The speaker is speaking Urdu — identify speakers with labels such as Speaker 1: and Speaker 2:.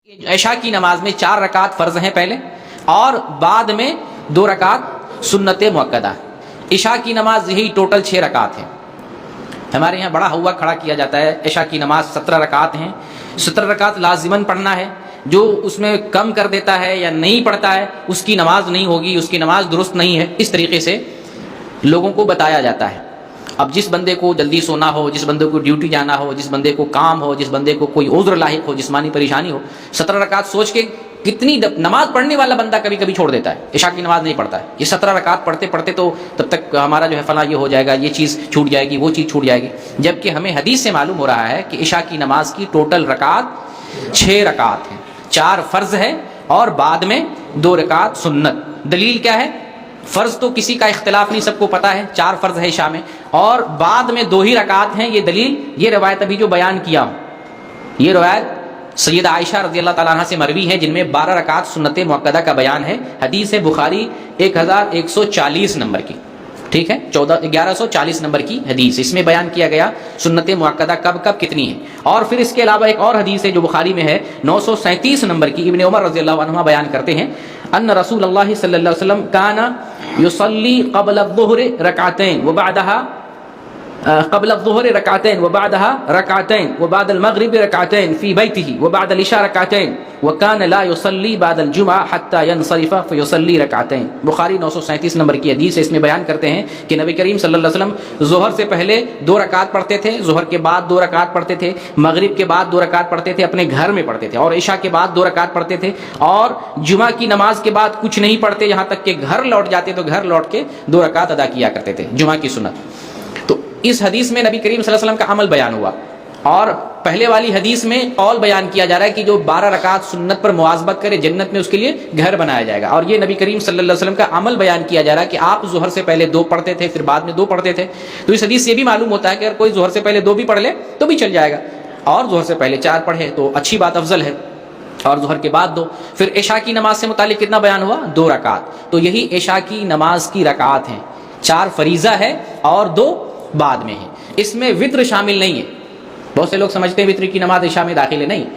Speaker 1: عشاء کی نماز میں 4 رکعت فرض ہیں پہلے، اور بعد میں 2 رکعت سنت مؤکدہ۔ عشاء کی نماز یہی ٹوٹل 6 رکعت ہیں۔ ہمارے یہاں بڑا ہوا کھڑا کیا جاتا ہے، عشاء کی نماز 17 رکعت ہیں، 17 رکعت لازماً پڑھنا ہے، جو اس میں کم کر دیتا ہے یا نہیں پڑھتا ہے اس کی نماز نہیں ہوگی، اس کی نماز درست نہیں ہے، اس طریقے سے لوگوں کو بتایا جاتا ہے۔ اب جس بندے کو جلدی سونا ہو، جس بندے کو ڈیوٹی جانا ہو، جس بندے کو کام ہو، جس بندے کو کوئی عذر لاحق ہو، جسمانی پریشانی ہو، 17 رکعت سوچ کے کتنی نماز پڑھنے والا بندہ کبھی کبھی چھوڑ دیتا ہے، عشاء کی نماز نہیں پڑھتا ہے، یہ 17 رکعت پڑھتے پڑھتے تو تب تک ہمارا جو ہے فلاں یہ ہو جائے گا، یہ چیز چھوٹ جائے گی، وہ چیز چھوٹ جائے گی، جبکہ ہمیں حدیث سے معلوم ہو رہا ہے کہ عشاء کی نماز کی ٹوٹل رکعت 6 رکعت ہیں، 4 فرض ہے اور بعد میں 2 رکعت سنت۔ دلیل کیا ہے؟ فرض تو کسی کا اختلاف نہیں، سب کو پتہ ہے 4 فرض ہے عشاء میں، اور بعد میں 2 ہی رکعت ہیں۔ یہ دلیل، یہ روایت ابھی جو بیان کیا ہوں، یہ روایت سیدہ عائشہ رضی اللہ تعالیٰ عنہ سے مروی ہے، جن میں 12 رکعت سنت مؤکدہ کا بیان ہے۔ حدیث ہے بخاری 1140 نمبر کی، ٹھیک ہے، 1140 نمبر کی حدیث، اس میں بیان کیا گیا سنت مؤکدہ کب کب کتنی ہے۔ اور پھر اس کے علاوہ ایک اور حدیث ہے جو بخاری میں ہے 937 نمبر کی، ابن عمر رضی اللہ عنہما بیان کرتے ہیں ان رسول اللہ صلی اللہ علیہ وسلم کان یصلی قبل الظہر رکعتین وبعدها قبل الظهر ركعتين وبعدها ركعتين وبعد المغرب ركعتين في بيته وبعد العشاء ركعتين وكان لا يصلي بعد الجمعة حتى ينصرف فيصلي ركعتين۔ بخاری 937 نمبر کی حدیث ہے، اس میں بیان کرتے ہیں کہ نبی کریم صلی اللہ علیہ وسلم ظہر سے پہلے 2 رکعت پڑھتے تھے، ظہر کے بعد 2 رکعت پڑھتے تھے، مغرب کے بعد 2 رکعت پڑھتے تھے، اپنے گھر میں پڑھتے تھے، اور عشاء کے بعد 2 رکعت پڑھتے تھے، اور جمعہ کی نماز کے بعد کچھ نہیں پڑھتے، یہاں تک کہ گھر لوٹ جاتے تو گھر لوٹ کے 2 رکعت ادا کیا کرتے تھے جمعہ کی سنت۔ تو اس حدیث میں نبی کریم صلی اللہ علیہ وسلم کا عمل بیان ہوا، اور پہلے والی حدیث میں قول بیان کیا جا رہا ہے کہ جو 12 رکعت سنت پر مواظبت کرے جنت میں اس کے لیے گھر بنایا جائے گا، اور یہ نبی کریم صلی اللہ علیہ وسلم کا عمل بیان کیا جا رہا ہے کہ آپ ظہر سے پہلے 2 پڑھتے تھے، پھر بعد میں 2 پڑھتے تھے۔ تو اس حدیث سے یہ بھی معلوم ہوتا ہے کہ اگر کوئی ظہر سے پہلے 2 بھی پڑھ لے تو بھی چل جائے گا، اور ظہر سے پہلے 4 پڑھے تو اچھی بات، افضل ہے، اور ظہر کے بعد 2۔ پھر عشاء کی نماز سے متعلق کتنا بیان ہوا؟ 2 رکعت۔ تو یہی عشاء کی نماز کی رکعات ہیں، 4 فریضہ ہے اور 2 بعد میں ہے۔ اس میں وطر شامل نہیں ہے، بہت سے لوگ سمجھتے ہیں وطر کی نماز عشاء میں داخل ہے، نہیں۔